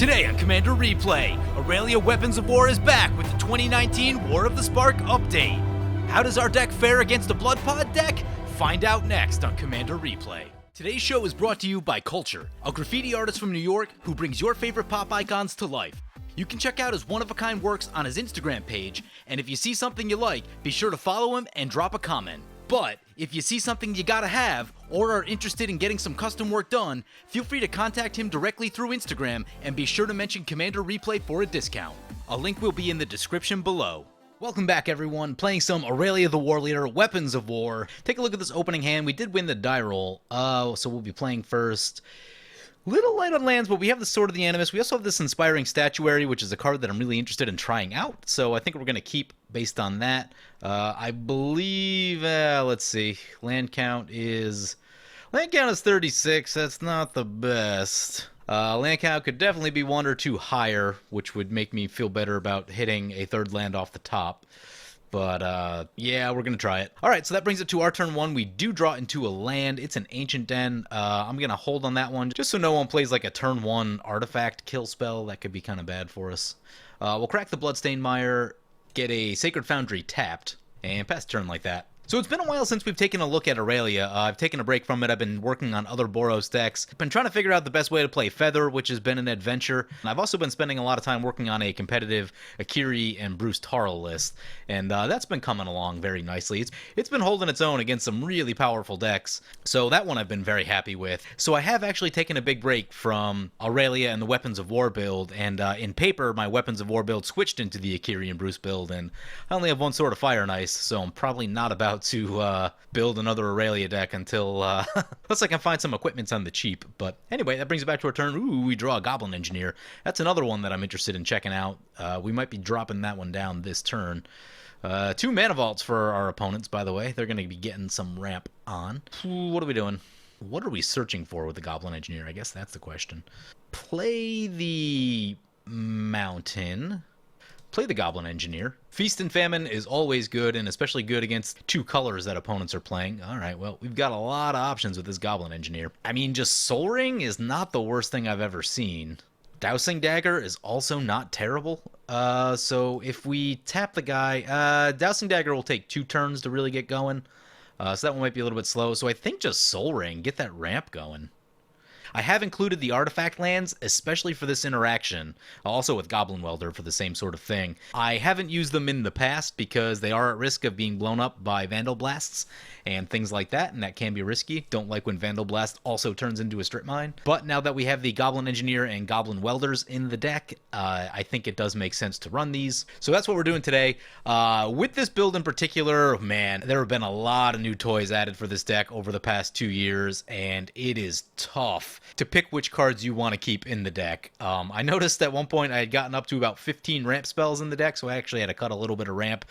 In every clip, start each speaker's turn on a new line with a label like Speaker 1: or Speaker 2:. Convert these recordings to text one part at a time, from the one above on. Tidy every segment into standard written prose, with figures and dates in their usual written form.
Speaker 1: Today on Commander Replay, Aurelia Weapons of War is back with the 2019 War of the Spark update. How does our deck fare against the Bloodpod deck? Find out next on Commander Replay. Today's show is brought to you by Culture, a graffiti artist from New York who brings your favorite pop icons to life. You can check out his one-of-a-kind works on his Instagram page, and if you see something you like, be sure to follow him and drop a comment. But if you see something you gotta have, or are interested in getting some custom work done, feel free to contact him directly through Instagram and be sure to mention Commander Replay for a discount. A link will be in the description below. Welcome back everyone, playing some Aurelia the War Leader, Weapons of War. Take a look at this opening hand. We did win the die roll, so we'll be playing first. Little light on lands, but we have the Sword of the Animus. We also have this Inspiring Statuary, which is a card that I'm really interested in trying out. So I think we're going to keep based on that. I believe, let's see, land count is 36. That's not the best. Land count could definitely be 1 or 2 higher, which would make me feel better about hitting a third land off the top. But, yeah, we're going to try it. All right, so that brings it to our turn 1. We do draw into a land. It's an Ancient Den. I'm going to hold on that one just so no one plays like a turn 1 artifact kill spell. That could be kind of bad for us. We'll crack the Bloodstained Mire, get a Sacred Foundry tapped, and pass turn like that. So it's been a while since we've taken a look at Aurelia. I've taken a break from it. I've been working on other Boros decks. I've been trying to figure out the best way to play Feather, which has been an adventure. And I've also been spending a lot of time working on a competitive Akiri and Bruce Tarl list. And that's been coming along very nicely. It's been holding its own against some really powerful decks. So that one I've been very happy with. So I have actually taken a big break from Aurelia and the Weapons of War build. And in paper, my Weapons of War build switched into the Akiri and Bruce build. And I only have one Sword of Fire and Ice, so I'm probably not about to build another Aurelia deck until unless I can find some equipments on the cheap. But anyway, that brings it back to our turn. Ooh, we draw a Goblin Engineer. That's another one that I'm interested in checking out. We might be dropping that one down this turn. 2 mana vaults for our opponents, by the way. They're going to be getting some ramp on. What are we doing? What are we searching for with the Goblin Engineer? I guess that's the question. Play the Mountain. Play the Goblin Engineer. Feast and Famine is always good, and especially good against 2 colors that opponents are playing. Alright, well, we've got a lot of options with this Goblin Engineer. I mean, just Soul Ring is not the worst thing I've ever seen. Dousing Dagger is also not terrible. So if we tap the guy, Dousing Dagger will take 2 turns to really get going. So that one might be a little bit slow. So I think just Soul Ring, get that ramp going. I have included the artifact lands, especially for this interaction, also with Goblin Welder for the same sort of thing. I haven't used them in the past because they are at risk of being blown up by Vandal Blasts and things like that, and that can be risky. Don't like when Vandal Blast also turns into a Strip Mine. But now that we have the Goblin Engineer and Goblin Welders in the deck, I think it does make sense to run these. So that's what we're doing today. With this build in particular, man, there have been a lot of new toys added for this deck over the past 2 years, and it is tough to pick which cards you want to keep in the deck. I noticed at one point I had gotten up to about 15 ramp spells in the deck, so I actually had to cut a little bit of ramp.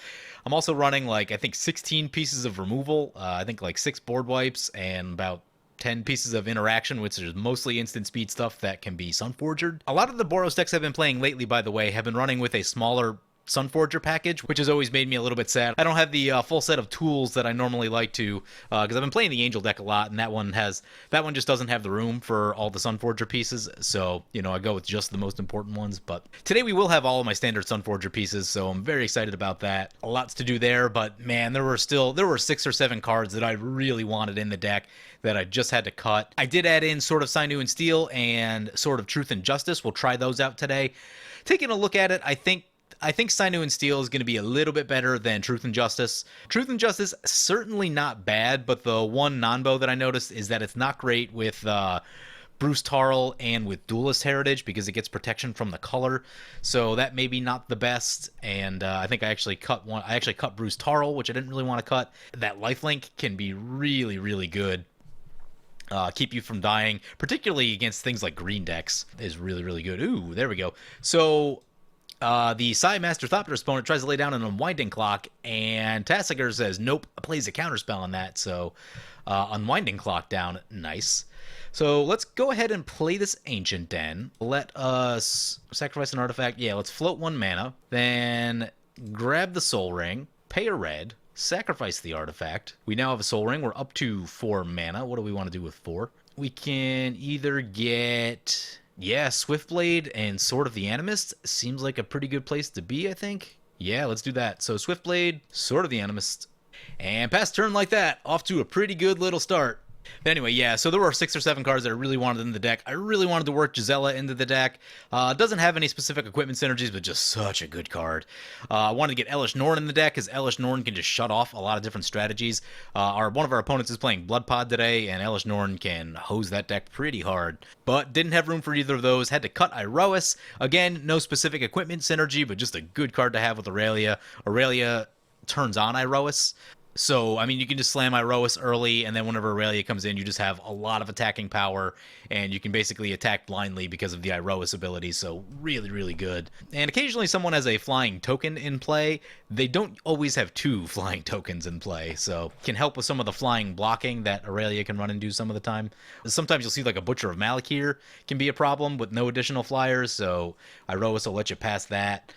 Speaker 1: I'm also running, like, I think 16 pieces of removal, I think like 6 board wipes, and about 10 pieces of interaction, which is mostly instant speed stuff that can be Sunforgered. A lot of the Boros decks I've been playing lately, by the way, have been running with a smaller Sunforger package, which has always made me a little bit sad. I don't have the full set of tools that I normally like to, because I've been playing the Angel deck a lot, and that one just doesn't have the room for all the Sunforger pieces, so, you know, I go with just the most important ones. But today we will have all of my standard Sunforger pieces, so I'm very excited about that. Lots to do there, but man, there were 6 or 7 cards that I really wanted in the deck that I just had to cut. I did add in Sword of Sinew and Steel and Sword of Truth and Justice. We'll try those out today. Taking a look at it, I think Sinew and Steel is going to be a little bit better than Truth and Justice. Truth and Justice, certainly not bad, but the one non-bow that I noticed is that it's not great with Bruce Tarl and with Duelist Heritage because it gets protection from the color. So that may be not the best, and I think I actually cut Bruce Tarl, which I didn't really want to cut. That lifelink can be really, really good. Keep you from dying, particularly against things like green decks, is really, really good. Ooh, there we go. So the Psy Master Thopter's opponent tries to lay down an Unwinding Clock, and Tasigur says, nope, plays a counterspell on that, so Unwinding Clock down, nice. So let's go ahead and play this Ancient Den. Let us sacrifice an artifact. Yeah, let's float 1 mana, then grab the Soul Ring, pay a red, sacrifice the artifact. We now have a Soul Ring. We're up to 4 mana. What do we want to do with 4? We can either get Yeah, Swiftblade and Sword of the Animist seems like a pretty good place to be, I think. Yeah, let's do that. So Swiftblade, Sword of the Animist, and pass turn like that. Off to a pretty good little start. But anyway, yeah, so there were 6 or 7 cards that I really wanted in the deck. I really wanted to work Gisela into the deck. Doesn't have any specific equipment synergies, but just such a good card. I wanted to get Elish Norn in the deck, because Elish Norn can just shut off a lot of different strategies. One of our opponents is playing Bloodpod today, and Elish Norn can hose that deck pretty hard. But didn't have room for either of those. Had to cut Iroas. Again, no specific equipment synergy, but just a good card to have with Aurelia. Aurelia turns on Iroas. So, I mean, you can just slam Iroas early, and then whenever Aurelia comes in, you just have a lot of attacking power, and you can basically attack blindly because of the Iroas ability, so really, really good. And occasionally someone has a flying token in play. They don't always have 2 flying tokens in play, so can help with some of the flying blocking that Aurelia can run and do some of the time. Sometimes you'll see like a Butcher of Malakir can be a problem with no additional flyers, so Iroas will let you pass that.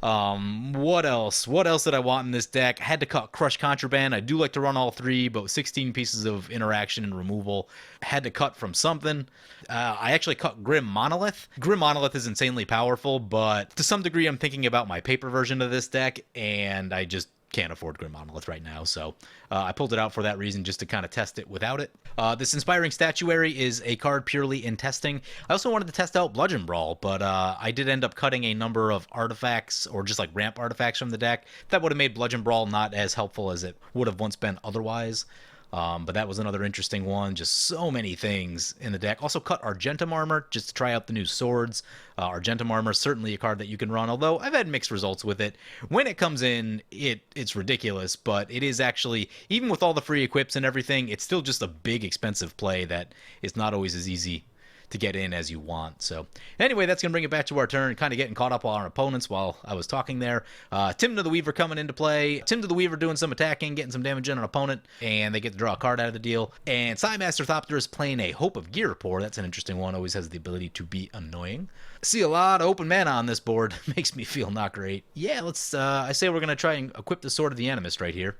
Speaker 1: What else? What else did I want in this deck? I had to cut Crush Contraband. I do like to run all 3, but with 16 pieces of interaction and removal, I had to cut from something. I actually cut Grim Monolith. Grim Monolith is insanely powerful, but to some degree I'm thinking about my paper version of this deck, and I just can't afford Grim Monolith right now, so I pulled it out for that reason, just to kind of test it without it. This Inspiring Statuary is a card purely in testing. I also wanted to test out Bludgeon Brawl, but I did end up cutting a number of artifacts, or just like ramp artifacts from the deck. That would have made Bludgeon Brawl not as helpful as it would have once been otherwise. But that was another interesting one. Just so many things in the deck. Also cut Argentum Armor just to try out the new swords. Argentum Armor is certainly a card that you can run, although I've had mixed results with it. When it comes in, it's ridiculous, but it is actually, even with all the free equips and everything, it's still just a big expensive play that is not always as easy to get in as you want. So anyway, that's going to bring it back to our turn, kind of getting caught up on our opponents while I was talking there. Timna the Weaver coming into play. Timna the Weaver doing some attacking, getting some damage in on an opponent, and they get to draw a card out of the deal. And Psymaster Thopter is playing a Hope of Gearpore. That's an interesting one. Always has the ability to be annoying. See a lot of open mana on this board. Makes me feel not great. Yeah, let's, I say we're going to try and equip the Sword of the Animist right here.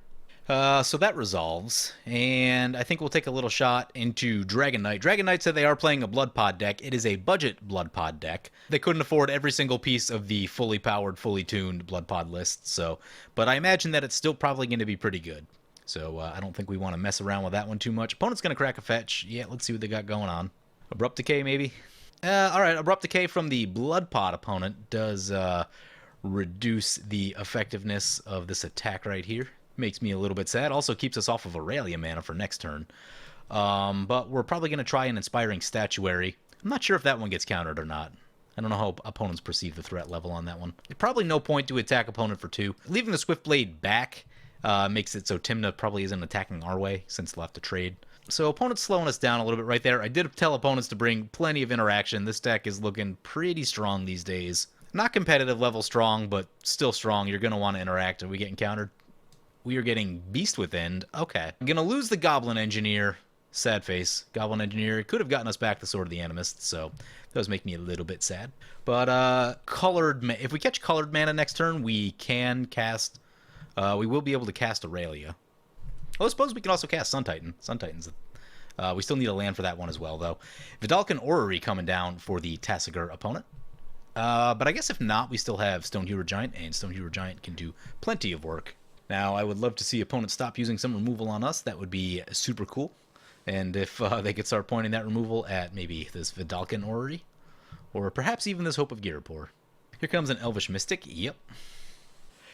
Speaker 1: So that resolves, and I think we'll take a little shot into Dragon Knight. Dragon Knight said they are playing a Bloodpod deck. It is a budget Bloodpod deck. They couldn't afford every single piece of the fully powered, fully tuned Bloodpod list, so, but I imagine that it's still probably going to be pretty good. So I don't think we want to mess around with that one too much. Opponent's going to crack a fetch. Yeah, let's see what they got going on. Abrupt Decay, maybe? Alright, Abrupt Decay from the Bloodpod opponent does reduce the effectiveness of this attack right here. Makes me a little bit sad. Also keeps us off of Aurelia mana for next turn. But we're probably going to try an Inspiring Statuary. I'm not sure if that one gets countered or not. I don't know how opponents perceive the threat level on that one. Probably no point to attack opponent for 2. Leaving the Swiftblade back makes it so Timna probably isn't attacking our way, since they'll have to trade. So opponent's slowing us down a little bit right there. I did tell opponents to bring plenty of interaction. This deck is looking pretty strong these days. Not competitive level strong, but still strong. You're going to want to interact. Are we getting countered? We are getting Beast Within. Okay. I'm going to lose the Goblin Engineer. Sad face. Goblin Engineer could have gotten us back the Sword of the Animist, so that does make me a little bit sad. But if we catch Colored Mana next turn, we can cast... we will be able to cast Aurelia. Well, I suppose we can also cast Sun Titan. Sun Titan's... we still need a land for that one as well, though. Vidalcan Orrery coming down for the Tasigur opponent. But I guess if not, we still have Stonehewer Giant, and Stonehewer Giant can do plenty of work. Now, I would love to see opponents stop using some removal on us. That would be super cool. And if they could start pointing that removal at maybe this Vidalcan Orrery, or perhaps even this Hope of Gearpore. Here comes an Elvish Mystic. Yep.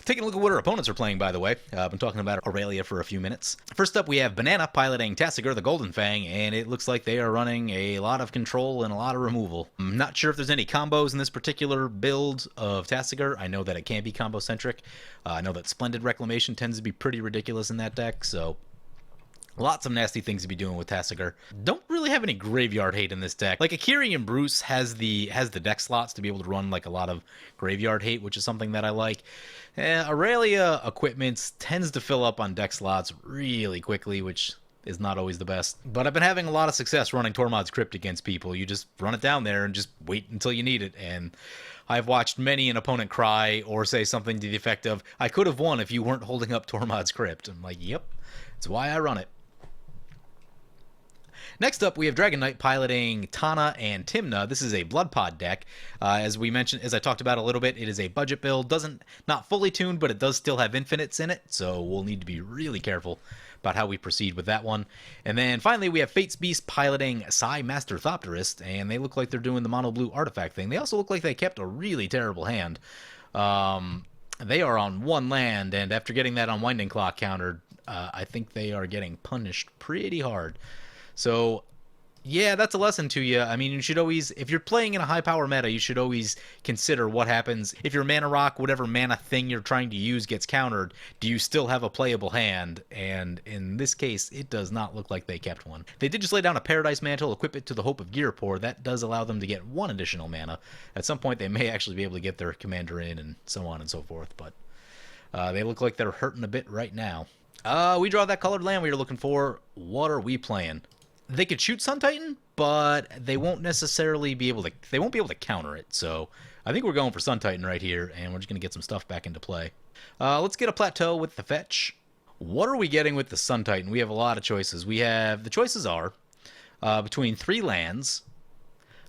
Speaker 1: Taking a look at what our opponents are playing, by the way. I've been talking about Aurelia for a few minutes. First up, we have Banana piloting Tasigur the Golden Fang, and it looks like they are running a lot of control and a lot of removal. I'm not sure if there's any combos in this particular build of Tasigur. I know that it can be combo-centric. I know that Splendid Reclamation tends to be pretty ridiculous in that deck, so... lots of nasty things to be doing with Tasigur. Don't really have any graveyard hate in this deck. Like, Akiri and Bruce has the deck slots to be able to run like a lot of graveyard hate, which is something that I like. Aurelia Equipment tends to fill up on deck slots really quickly, which is not always the best. But I've been having a lot of success running Tormod's Crypt against people. You just run it down there and just wait until you need it. And I've watched many an opponent cry or say something to the effect of, I could have won if you weren't holding up Tormod's Crypt. I'm like, yep, that's why I run it. Next up, we have Dragon Knight piloting Tana and Timna. This is a Bloodpod deck. As we mentioned, as I talked about a little bit, it is a budget build. Not fully tuned, but it does still have infinites in it, so we'll need to be really careful about how we proceed with that one. And then finally, we have Fate's Beast piloting Psy Master Thopterist, and they look like they're doing the mono blue artifact thing. They also look like they kept a really terrible hand. They are on one land, and after getting that Unwinding Clock countered, I think they are getting punished pretty hard. So, yeah, that's a lesson to you. I mean, you should always, if you're playing in a high power meta, you should always consider what happens. If your mana rock, whatever mana thing you're trying to use gets countered, do you still have a playable hand? And in this case, it does not look like they kept one. They did just lay down a Paradise Mantle, equip it to the Hope of Gearpore. That does allow them to get one additional mana. At some point, they may actually be able to get their commander in and so on and so forth. But they look like they're hurting a bit right now. We draw that colored land we were looking for. What are we playing? They could shoot Sun Titan, but they won't necessarily be able to. They won't be able to counter it. So I think we're going for Sun Titan right here, and we're just gonna get some stuff back into play. Let's get a plateau with the fetch. What are we getting with the Sun Titan? We have a lot of choices. The choices are between 3 lands,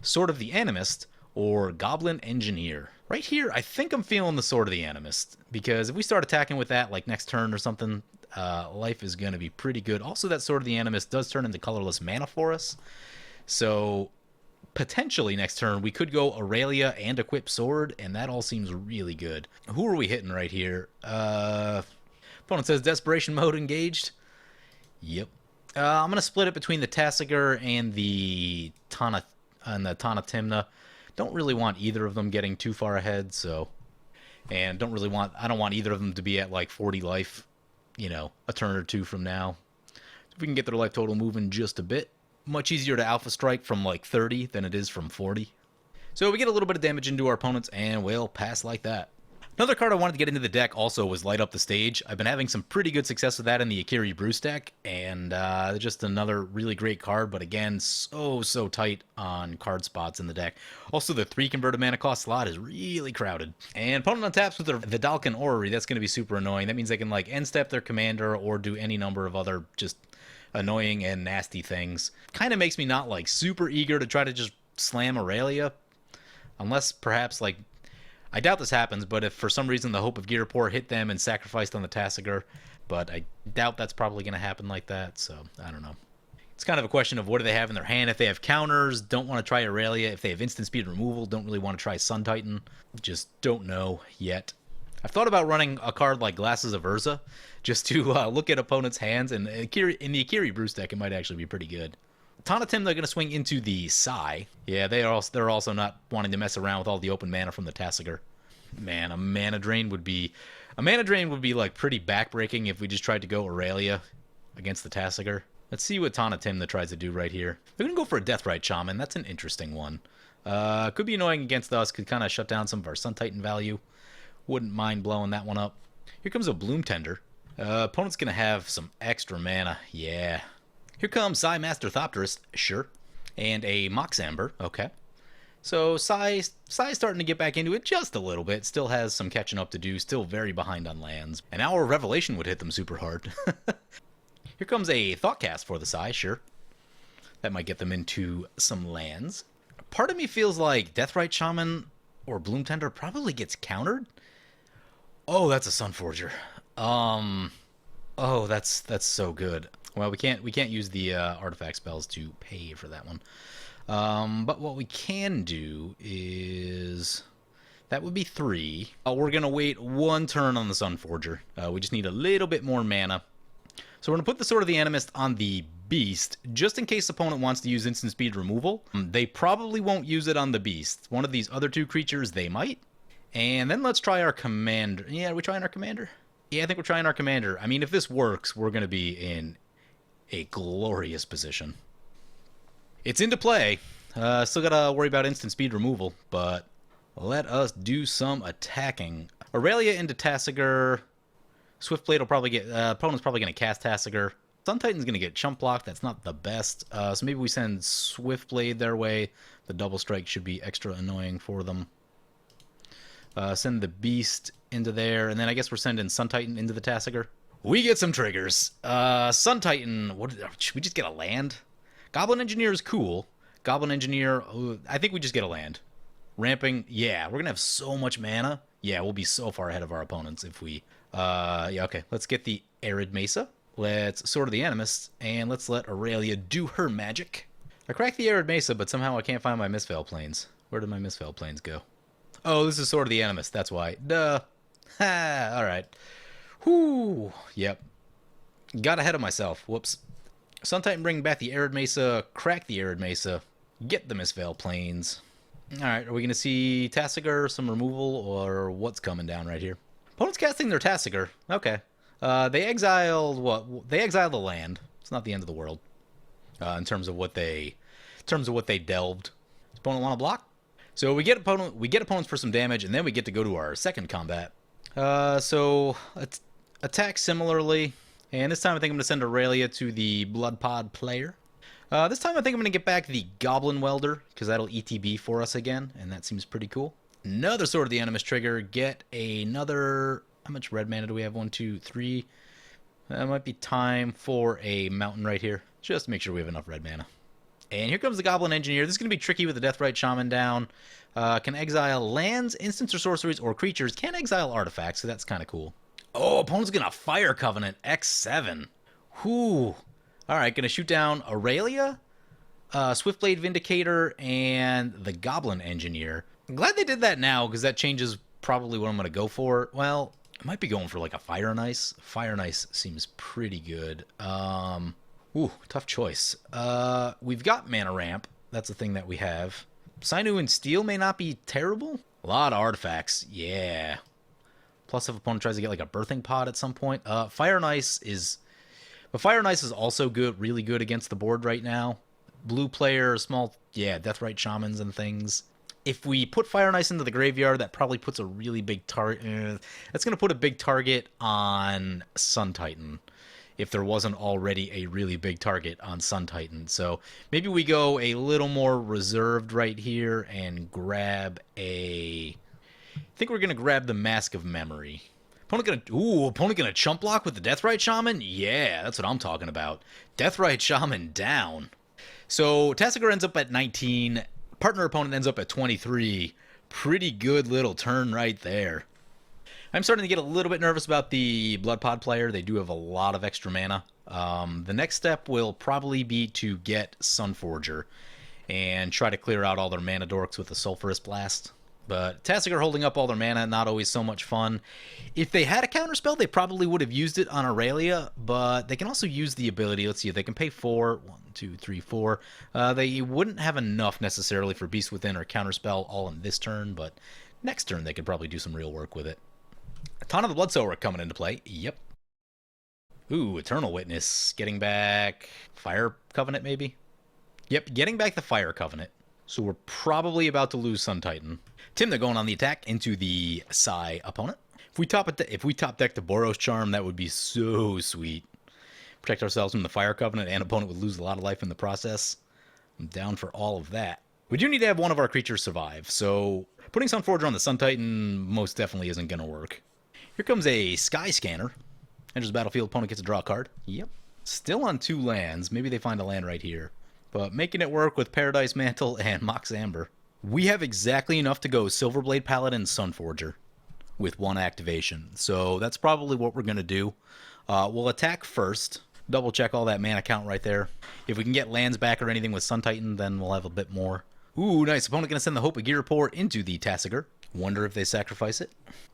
Speaker 1: Sword of the Animist, or Goblin Engineer. Right here, I think I'm feeling the Sword of the Animist, because if we start attacking with that, like next turn or something, life is going to be pretty good. Also, that Sword of the Animist does turn into colorless mana for us. So, potentially next turn, we could go Aurelia and equip Sword, and that all seems really good. Who are we hitting right here? Opponent says Desperation Mode engaged. Yep. I'm going to split it between the Tasigur and the Tana Timna. Don't really want either of them getting too far ahead, so... And I don't want either of them to be at like 40 life, you know, a turn or two from now. So if we can get their life total moving just a bit, much easier to alpha strike from like 30 than it is from 40. So we get a little bit of damage into our opponents, and we'll pass like that. Another card I wanted to get into the deck also was Light Up the Stage. I've been having some pretty good success with that in the Akiri Bruce deck, and just another really great card, but again, so tight on card spots in the deck. Also, the 3 converted mana cost slot is really crowded. And opponent untaps with their Vidalcan Orrery. That's going to be super annoying. That means they can like end step their commander or do any number of other just annoying and nasty things. Kind of makes me not like super eager to try to just slam Aurelia, unless perhaps like... I doubt this happens, but if for some reason the Hope of Gearpore hit them and sacrificed on the Tasigur, but I doubt that's probably going to happen like that, so I don't know. It's kind of a question of what do they have in their hand. If they have counters, don't want to try Aurelia. If they have instant speed removal, don't really want to try Sun Titan. Just don't know yet. I've thought about running a card like Glasses of Urza, just to look at opponents' hands, and in the Akiri Bruce deck, it might actually be pretty good. Tana Timna are going to swing into the Psy. Yeah, they're also not wanting to mess around with all the open mana from the Tasigur. Man, a mana drain would be like pretty backbreaking if we just tried to go Aurelia against the Tasigur. Let's see what Tana Timna tries to do right here. They're going to go for a Deathrite Shaman. That's an interesting one. Could be annoying against us. Could kind of shut down some of our Sun Titan value. Wouldn't mind blowing that one up. Here comes a Bloom Tender. Opponent's going to have some extra mana. Yeah. Here comes Psy Master Thopterist, sure, and a Mox Amber, okay. So Psy's starting to get back into it just a little bit, still has some catching up to do, still very behind on lands. An Hour of Revelation would hit them super hard. Here comes a Thoughtcast for the Psy, sure. That might get them into some lands. Part of me feels like Deathrite Shaman or Bloom Tender probably gets countered. Oh, that's a Sunforger. Oh, that's so good. Well, we can't use the artifact spells to pay for that one. But what we can do is... That would be 3. We're going to wait 1 turn on the Sunforger. We just need a little bit more mana. So we're going to put the Sword of the Animist on the Beast, just in case the opponent wants to use instant speed removal. They probably won't use it on the Beast. One of these other 2 creatures, they might. And then let's try our commander. Yeah, are we trying our commander? Yeah, I think we're trying our commander. I mean, if this works, we're going to be in a glorious position. It's into play. Still gotta worry about instant speed removal, but let us do some attacking. Aurelia into Tasigur. Swiftblade will probably get... opponent's probably going to cast Tasigur. Sun Titan's going to get chump blocked. That's not the best. So maybe we send Swiftblade their way. The double strike should be extra annoying for them. Send the Beast into there, and then I guess we're sending Sun Titan into the Tasigur. We get some triggers. Sun Titan, should we just get a land? Goblin Engineer is cool. Goblin Engineer, I think we just get a land. Ramping, yeah, we're going to have so much mana. Yeah, we'll be so far ahead of our opponents if we... yeah, okay. Let's get the Arid Mesa. Let's Sword of the Animist, and let's let Aurelia do her magic. I cracked the Arid Mesa, but somehow I can't find my Mistveil Plains. Where did my Mistveil Plains go? Oh, this is Sword of the Animist, that's why. Duh. Ha, alright. Whoo, yep. Got ahead of myself, whoops. Sun Titan bring back the Arid Mesa, crack the Arid Mesa, get the Mistveil Plains. Alright, are we going to see Tasigur, some removal, or what's coming down right here? Opponent's casting their Tasigur. Okay. They exiled what? They exiled the land. It's not the end of the world. In terms of what they delved. Does opponent want to block? So we get opponents for some damage, and then we get to go to our second combat. So attack similarly, and this time I think I'm going to send Aurelia to the Bloodpod player. This time I think I'm going to get back the Goblin Welder, because that'll ETB for us again, and that seems pretty cool. Another Sword of the Animist trigger, get another... How much red mana do we have? 1, 2, 3. That might be time for a mountain right here, just to make sure we have enough red mana. And here comes the Goblin Engineer. This is going to be tricky with the Deathrite Shaman down. Can exile lands, instants or sorceries, or creatures. Can exile artifacts, so that's kind of cool. Oh, opponent's going to Fire Covenant X7. Whew. Alright, going to shoot down Aurelia, Swiftblade Vindicator, and the Goblin Engineer. I'm glad they did that now, because that changes probably what I'm going to go for. Well, I might be going for like a Fire and Ice. Fire and Ice seems pretty good. Ooh, tough choice. We've got Mana Ramp. That's a thing that we have. Sinew and Steel may not be terrible. A lot of artifacts. Yeah. Plus if opponent tries to get like a Birthing Pod at some point. Fire and Ice is... But Fire and Ice is also good, really good against the board right now. Blue player, small... Yeah, Deathrite Shamans and things. If we put Fire and Ice into the graveyard, that probably puts a really big target... That's going to put a big target on Sun Titan, if there wasn't already a really big target on Sun Titan. So maybe we go a little more reserved right here and grab a... I think we're going to grab the Mask of Memory. Opponent gonna chump block with the Deathrite Shaman? Yeah, that's what I'm talking about. Deathrite Shaman down. So Tasigur ends up at 19. Partner opponent ends up at 23. Pretty good little turn right there. I'm starting to get a little bit nervous about the Bloodpod player. They do have a lot of extra mana. The next step will probably be to get Sunforger and try to clear out all their mana dorks with a Sulphurous Blast. But Tasigur holding up all their mana, not always so much fun. If they had a counterspell, they probably would have used it on Aurelia, but they can also use the ability. Let's see if they can pay 4. 1, 2, 3, 4. They wouldn't have enough necessarily for Beast Within or counterspell all in this turn, but next turn they could probably do some real work with it. A ton of the Bloodsower coming into play. Yep. Ooh, Eternal Witness. Getting back Fire Covenant, maybe? Yep, getting back the Fire Covenant. So we're probably about to lose Sun Titan. Tim, they're going on the attack into the Psy opponent. If we top deck the Boros Charm, that would be so sweet. Protect ourselves from the Fire Covenant, and opponent would lose a lot of life in the process. I'm down for all of that. We do need to have one of our creatures survive, so putting Sunforger on the Sun Titan most definitely isn't going to work. Here comes a Sky Scanner. Enters the battlefield, opponent gets to draw a card. Yep. Still on 2 lands. Maybe they find a land right here. But making it work with Paradise Mantle and Mox Amber. We have exactly enough to go Silverblade Paladin Sunforger with 1 activation. So that's probably what we're going to do. We'll attack first. Double check all that mana count right there. If we can get lands back or anything with Sun Titan, then we'll have a bit more. Ooh, nice. Opponent going to send the Hope of Girapur into the Tasigur. Wonder if they sacrifice it.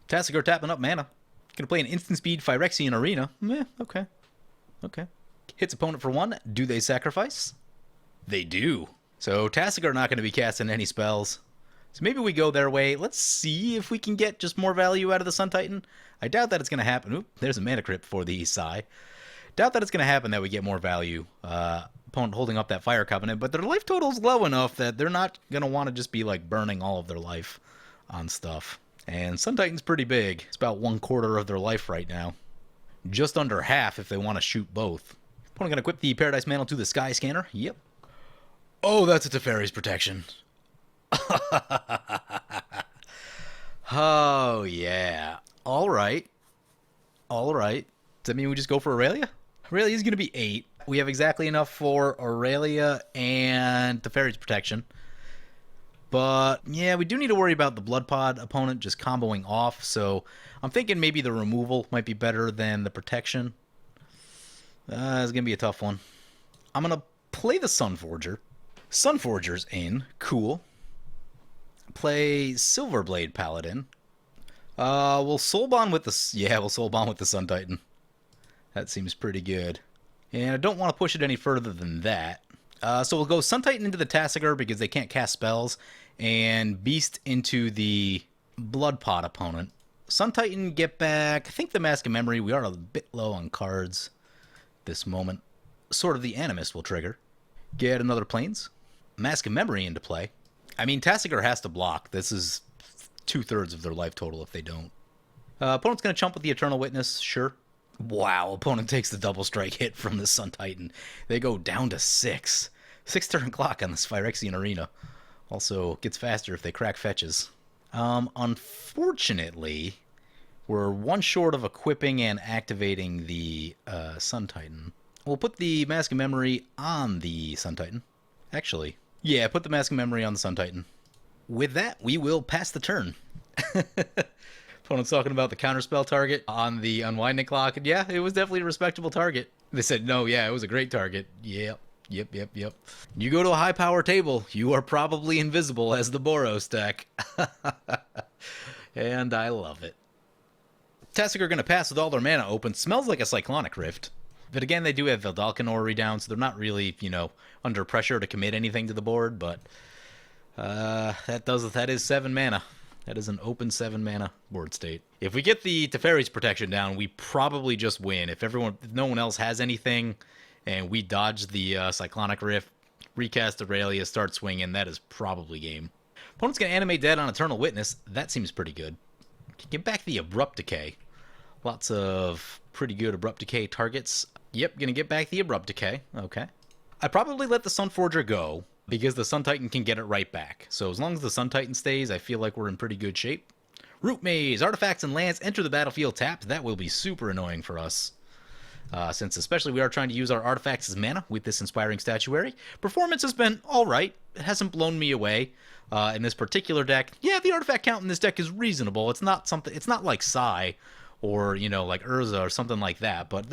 Speaker 1: Tasigur tapping up mana. Going to play an instant speed Phyrexian Arena. Okay. Okay. Hits opponent for 1. Do they sacrifice? They do. So Tasigur not going to be casting any spells. So maybe we go their way. Let's see if we can get just more value out of the Sun Titan. I doubt that it's going to happen. Oop, there's a mana crypt for the Psy. Doubt that it's going to happen that we get more value. Opponent holding up that Fire Covenant, but their life total's low enough that they're not going to want to just be like burning all of their life on stuff. And Sun Titan's pretty big. It's about 1/4 of their life right now. Just under half if they want to shoot both. Opponent going to equip the Paradise Mantle to the Sky Scanner. Yep. Oh, that's a Teferi's Protection. Oh, yeah. All right. All right. Does that mean we just go for Aurelia? Aurelia's going to be 8. We have exactly enough for Aurelia and the Fairy's Protection. But, yeah, we do need to worry about the Bloodpod opponent just comboing off, so I'm thinking maybe the removal might be better than the protection. It's going to be a tough one. I'm going to play the Sunforger. Sunforger's in. Cool. Play Silverblade Paladin. We'll Soulbond with the... Yeah, we'll Soulbond with the Sun Titan. That seems pretty good. And I don't want to push it any further than that. So we'll go Sun Titan into the Tasigur because they can't cast spells, and Beast into the Bloodpod opponent. Sun Titan, get back, I think the Mask of Memory. We are a bit low on cards this moment. Sword of the Animist will trigger. Get another Plains. Mask of Memory into play. I mean, Tasigur has to block. This is 2/3 of their life total if they don't. Opponent's going to chump with the Eternal Witness, sure. Wow, opponent takes the double strike hit from the Sun Titan. They go down to 6. 6 turn clock on this Phyrexian Arena. Also, gets faster if they crack fetches. Unfortunately, we're one short of equipping and activating the Sun Titan. We'll put the Mask of Memory on the Sun Titan. Actually, yeah, put the Mask of Memory on the Sun Titan. With that, we will pass the turn. Opponent's talking about the counterspell target on the unwinding clock. And yeah, it was definitely a respectable target. They said, no, yeah, it was a great target. Yep. You go to a high-power table, you are probably invisible as the Boros deck. And I love it. Tasigur are going to pass with all their mana open. Smells like a Cyclonic Rift. But again, they do have Veldalken Orrery down, so they're not really, under pressure to commit anything to the board. But that is 7 mana. That is an open 7 mana board state. If we get the Teferi's Protection down, we probably just win. If no one else has anything, and we dodge the Cyclonic Rift, recast Aurelia, start swinging, that is probably game. Opponent's going to Animate Dead on Eternal Witness. That seems pretty good. Get back the Abrupt Decay. Lots of pretty good Abrupt Decay targets. Yep, going to get back the Abrupt Decay. Okay. I'd probably let the Sunforger go, because the Sun Titan can get it right back. So as long as the Sun Titan stays, I feel like we're in pretty good shape. Root Maze, artifacts and lands enter the battlefield tapped. That will be super annoying for us. Since especially we are trying to use our artifacts as mana with this Inspiring Statuary. Performance has been alright. It hasn't blown me away. In this particular deck, yeah, the artifact count in this deck is reasonable. It's not like Sai or, like Urza or something like that, but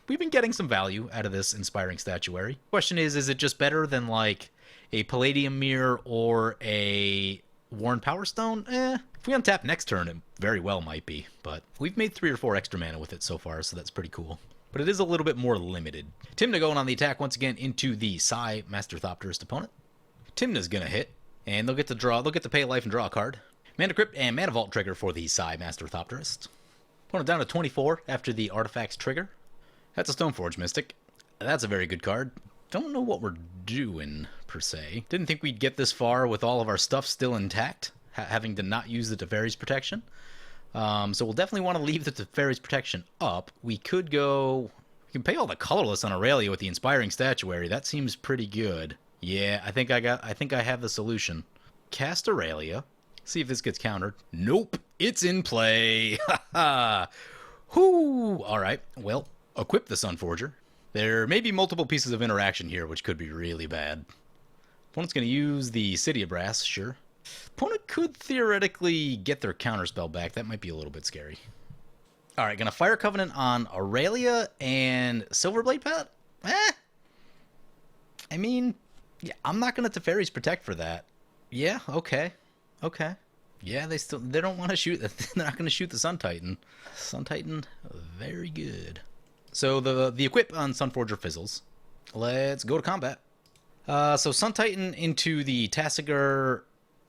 Speaker 1: we've been getting some value out of this Inspiring Statuary. Question is it just better than like a Palladium Mirror or a Worn Power Stone? If we untap next turn, it very well might be, but we've made 3 or 4 extra mana with it so far, so that's pretty cool. But it is a little bit more limited. Tymna going on the attack once again into the Sai Master Thopterist opponent. Tymna's gonna hit, and they'll get to pay life and draw a card. Mana Crypt and Mana Vault trigger for the Sai Master Thopterist. Opponent down to 24 after the artifacts trigger. That's a Stoneforge Mystic. That's a very good card. Don't know what we're doing, per se. Didn't think we'd get this far with all of our stuff still intact, having to not use the Teferi's Protection. So we'll definitely want to leave the Teferi's Protection up. We can pay all the colorless on Aurelia with the Inspiring Statuary. That seems pretty good. Yeah, I think I have the solution. Cast Aurelia. See if this gets countered. Nope, it's in play. Ha ha. Whoo. All right. Well, equip the Sunforger. There may be multiple pieces of interaction here, which could be really bad. Opponent's going to use the City of Brass, sure. Opponent could theoretically get their counterspell back. That might be a little bit scary. All right, going to Fire Covenant on Aurelia and Silverblade Paladin? I mean, yeah, I'm not going to Teferi's Protect for that. Yeah, okay. Yeah, they don't want to shoot. They're not going to shoot the Sun Titan. Sun Titan, very good. So the equip on Sunforger fizzles. Let's go to combat. So Sun Titan into the Tasigur,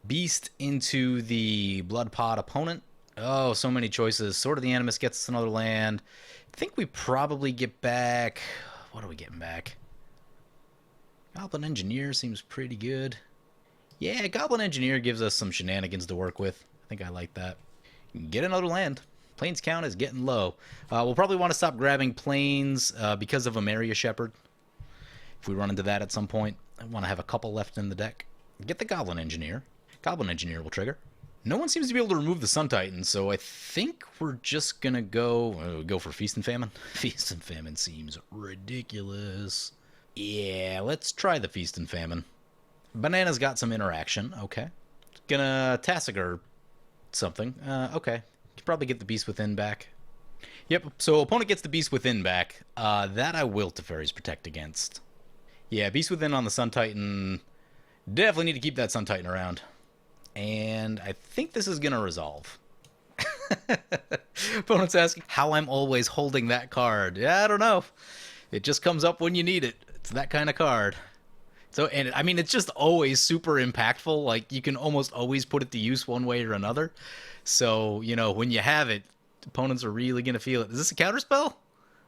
Speaker 1: Beast into the Bloodpod opponent. Oh, so many choices. Sword of the Animist gets us another land. I think we probably get back... What are we getting back? Goblin Engineer seems pretty good. Yeah, Goblin Engineer gives us some shenanigans to work with. I think I like that. Get another land. Plains count is getting low. We'll probably want to stop grabbing plains because of Amaria Shepherd. If we run into that at some point. I want to have a couple left in the deck. Get the Goblin Engineer. Goblin Engineer will trigger.
Speaker 2: No one seems to be able to remove the Sun Titan, so I think we're just gonna go for Feast and Famine. Feast and Famine seems ridiculous. Yeah, let's try the Feast and Famine. Banana's got some interaction, okay. Gonna Tasigur something, okay. Could probably get the Beast Within back. Yep, so opponent gets the Beast Within back. That I will Teferi's Protect against. Yeah, Beast Within on the Sun Titan. Definitely need to keep that Sun Titan around. And I think this is going to resolve. Opponent's asking how I'm always holding that card. Yeah, I don't know. It just comes up when you need it. It's that kind of card. So, and I mean, it's just always super impactful. Like, you can almost always put it to use one way or another. So, you know, when you have it, opponents are really going to feel it. Is this a counterspell?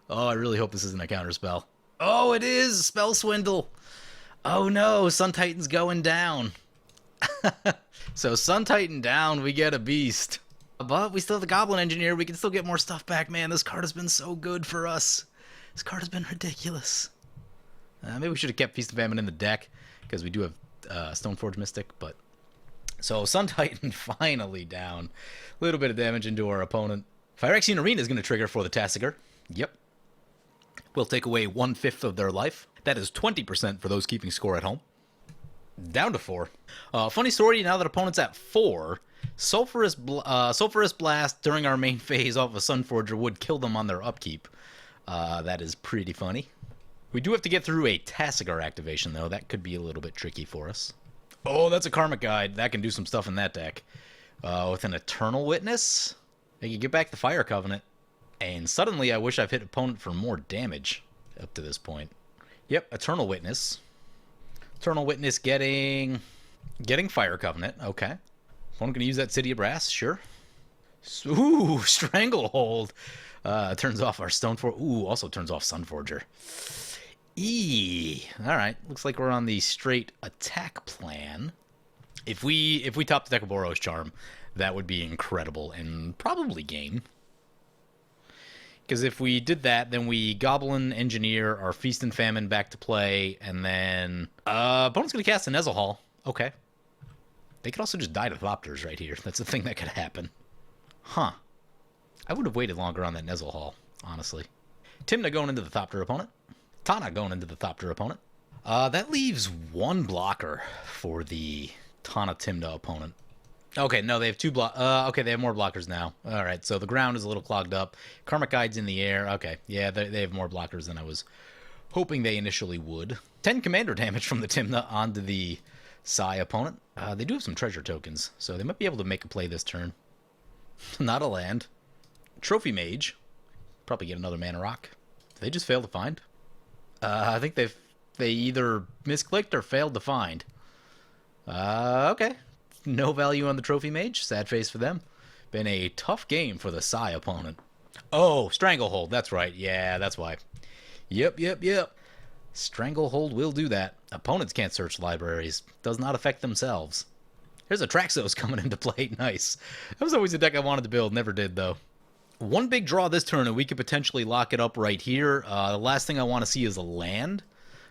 Speaker 2: Oh, I really hope this isn't a counterspell. Oh, it is! Spell Swindle! Oh no, Sun Titan's going down. So Sun Titan down, we get a beast. But we still have the Goblin Engineer, we can still get more stuff back, man. This card has been so good for us. This card has been ridiculous. Maybe we should have kept Feast and Famine in the deck, because we do have Stoneforge Mystic, but... So Sun Titan finally down. A little bit of damage into our opponent. Phyrexian Arena is going to trigger for the Tasigur. Yep. We'll take away 1/5 of their life. That is 20% for those keeping score at home. Down to 4. Funny story, now that opponent's at 4, Sulphurous Blast during our main phase off of a Sunforger would kill them on their upkeep. That is pretty funny. We do have to get through a Tasigur activation, though. That could be a little bit tricky for us. Oh, that's a Karmic Guide. That can do some stuff in that deck. With an Eternal Witness, they can get back the Fire Covenant. And suddenly I wish I've hit opponent for more damage up to this point. Yep, Eternal Witness. Eternal Witness getting Fire Covenant. Okay. Opponent gonna use that City of Brass, sure. Ooh, Stranglehold. Turns off our Stoneforger. Ooh, also turns off Sunforger. Alright, looks like we're on the straight attack plan. If we top the deck of Boros Charm, that would be incredible and probably game. Because if we did that, then we Goblin Engineer our Feast and Famine back to play, and then opponent's going to cast a Nezahal. Okay. They could also just die to Thopters right here. That's the thing that could happen. Huh. I would have waited longer on that Nezahal, honestly. Timna going into the Thopter opponent. Tana going into the Thopter opponent. That leaves one blocker for the Tana Timna opponent. Okay, no, they have 2 okay, they have more blockers now. All right, so the ground is a little clogged up. Karmic Guide's in the air. Okay, yeah, they have more blockers than I was hoping they initially would. 10 commander damage from the Timna onto the Sai opponent. They do have some treasure tokens, so they might be able to make a play this turn. Not a land. Trophy Mage. Probably get another Mana Rock. Did they just fail to find? I think they either misclicked or failed to find. Okay. No value on the Trophy Mage. Sad face for them. Been a tough game for the Sai opponent. Oh, Stranglehold. That's right. Yeah, that's why. Yep. Stranglehold will do that. Opponents can't search libraries. Does not affect themselves. Here's a Traxos coming into play. Nice. That was always a deck I wanted to build. Never did, though. One big draw this turn, and we could potentially lock it up right here. The last thing I want to see is a land.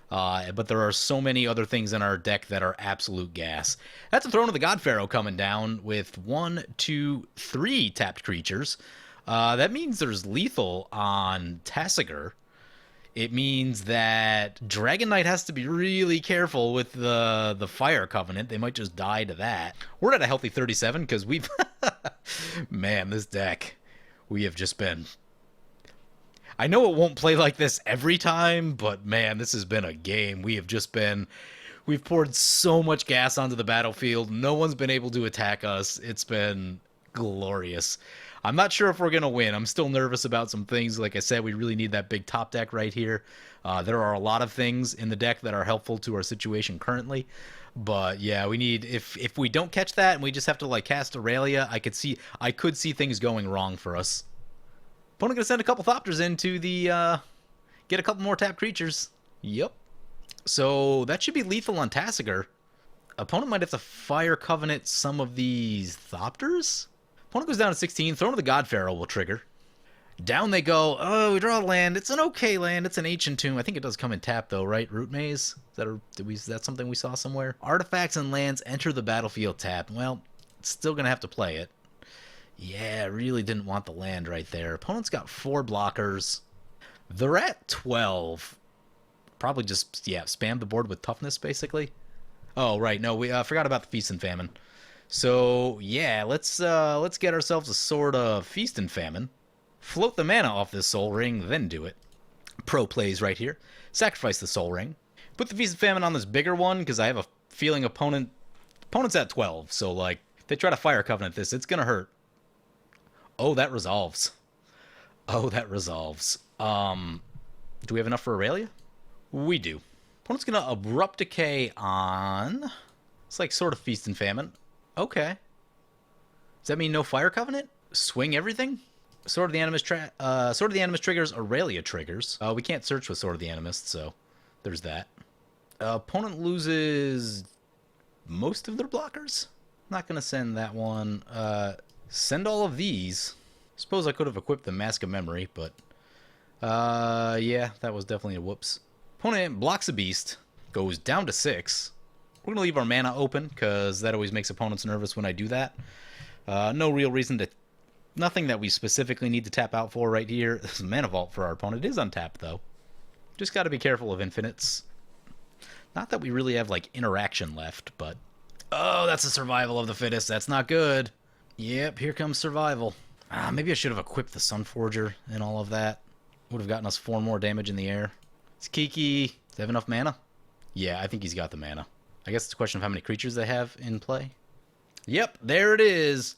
Speaker 2: But there are so many other things in our deck that are absolute gas. That's a Throne of the God Pharaoh coming down with 1, 2, 3 tapped creatures. That means there's lethal on Tasigur. It means that Dragon Knight has to be really careful with the Fire Covenant. They might just die to that. We're at a healthy 37 because we've... Man, this deck, we have just been... I know it won't play like this every time, but man, this has been a game. We've poured so much gas onto the battlefield. No one's been able to attack us. It's been glorious. I'm not sure if we're going to win. I'm still nervous about some things. Like I said, we really need that big top deck right here. There are a lot of things in the deck that are helpful to our situation currently. But yeah, we need, if we don't catch that and we just have to like cast Aurelia, I could see things going wrong for us. Opponent gonna send a couple Thopters into the, get a couple more tapped creatures. Yep. So that should be lethal on Tasigur. Opponent might have to Fire Covenant some of these Thopters. Opponent goes down to 16. Throne of the God Pharaoh will trigger. Down they go. Oh, we draw a land. It's an okay land. It's an Ancient Tomb. I think it does come in tap though, right? Root Maze? Is that something we saw somewhere? Artifacts and lands enter the battlefield tapped. Well, still going to have to play it. Yeah, really didn't want the land right there. Opponent's got 4 blockers. They're at 12. Probably just, yeah, spam the board with toughness, basically. Oh, right. No, we forgot about the Feast and Famine. So, yeah, let's get ourselves a sort of Feast and Famine. Float the mana off this Soul Ring, then do it. Pro plays right here. Sacrifice the Soul Ring. Put the Feast and Famine on this bigger one, because I have a feeling opponent's at 12. So, like, if they try to Fire Covenant this, it's going to hurt. Oh, that resolves. Oh, that resolves. Do we have enough for Aurelia? We do. Opponent's going to Abrupt Decay on... It's like sort of Feast and Famine. Okay. Does that mean no Fire Covenant? Swing everything? Sword of the Animist triggers Aurelia triggers. We can't search with Sword of the Animist, so there's that. Opponent loses most of their blockers. Not going to send that one. Send all of these. Suppose I could have equipped the Mask of Memory, but... yeah, that was definitely a whoops. Opponent blocks a beast. Goes down to 6. We're going to leave our mana open, because that always makes opponents nervous when I do that. No real reason to... Nothing that we specifically need to tap out for right here. This is Mana Vault for our opponent. It is untapped, though. Just got to be careful of infinites. Not that we really have, like, interaction left, but... Oh, that's a survival of the fittest. That's not good. Yep, here comes survival. Maybe I should have equipped the Sunforger and all of that. Would have gotten us 4 more damage in the air. It's Kiki. Does he have enough mana? Yeah, I think he's got the mana. I guess it's a question of how many creatures they have in play. Yep, there it is.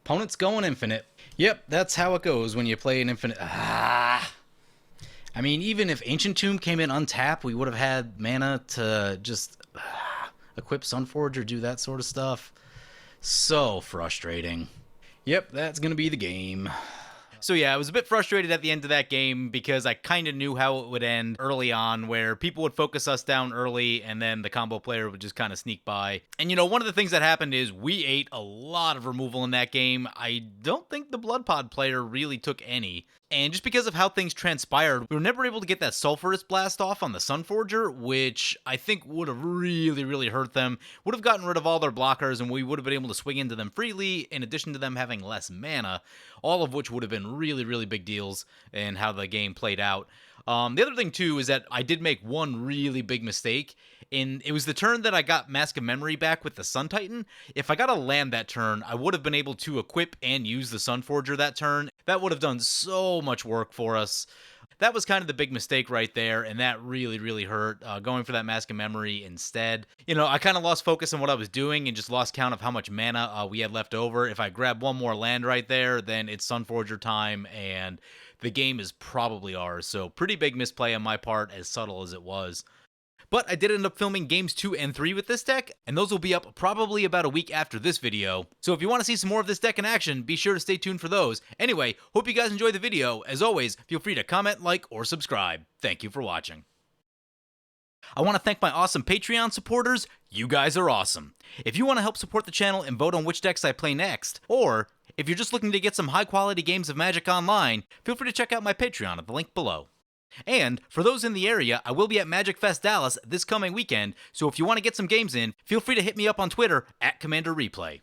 Speaker 2: Opponent's going infinite. Yep, that's how it goes when you play an infinite... I mean, even if Ancient Tomb came in untapped, we would have had mana to just equip Sunforge or do that sort of stuff. So frustrating. Yep, that's going to be the game.
Speaker 1: So yeah, I was a bit frustrated at the end of that game because I kind of knew how it would end early on, where people would focus us down early and then the combo player would just kind of sneak by. And you know, one of the things that happened is we ate a lot of removal in that game. I don't think the Bloodpod player really took any. And just because of how things transpired, we were never able to get that Sulphurous Blast off on the Sunforger, which I think would have really, really hurt them. Would have gotten rid of all their blockers, and we would have been able to swing into them freely, in addition to them having less mana, all of which would have been really, really big deals in how the game played out. The other thing, too, is that I did make one really big mistake, and it was the turn that I got Mask of Memory back with the Sun Titan. If I got a land that turn, I would have been able to equip and use the Sunforger that turn. That would have done so much work for us. That was kind of the big mistake right there, and that really, really hurt, going for that Mask of Memory instead. You know, I kind of lost focus on what I was doing and just lost count of how much mana we had left over. If I grab one more land right there, then it's Sunforger time, and the game is probably ours. So pretty big misplay on my part, as subtle as it was. But I did end up filming games 2 and 3 with this deck, and those will be up probably about a week after this video. So if you want to see some more of this deck in action, be sure to stay tuned for those. Anyway, hope you guys enjoyed the video. As always, feel free to comment, like, or subscribe. Thank you for watching. I want to thank my awesome Patreon supporters. You guys are awesome. If you want to help support the channel and vote on which decks I play next, or if you're just looking to get some high-quality games of Magic online, feel free to check out my Patreon at the link below. And for those in the area, I will be at Magic Fest Dallas this coming weekend, so if you want to get some games in, feel free to hit me up on Twitter at Commander Replay.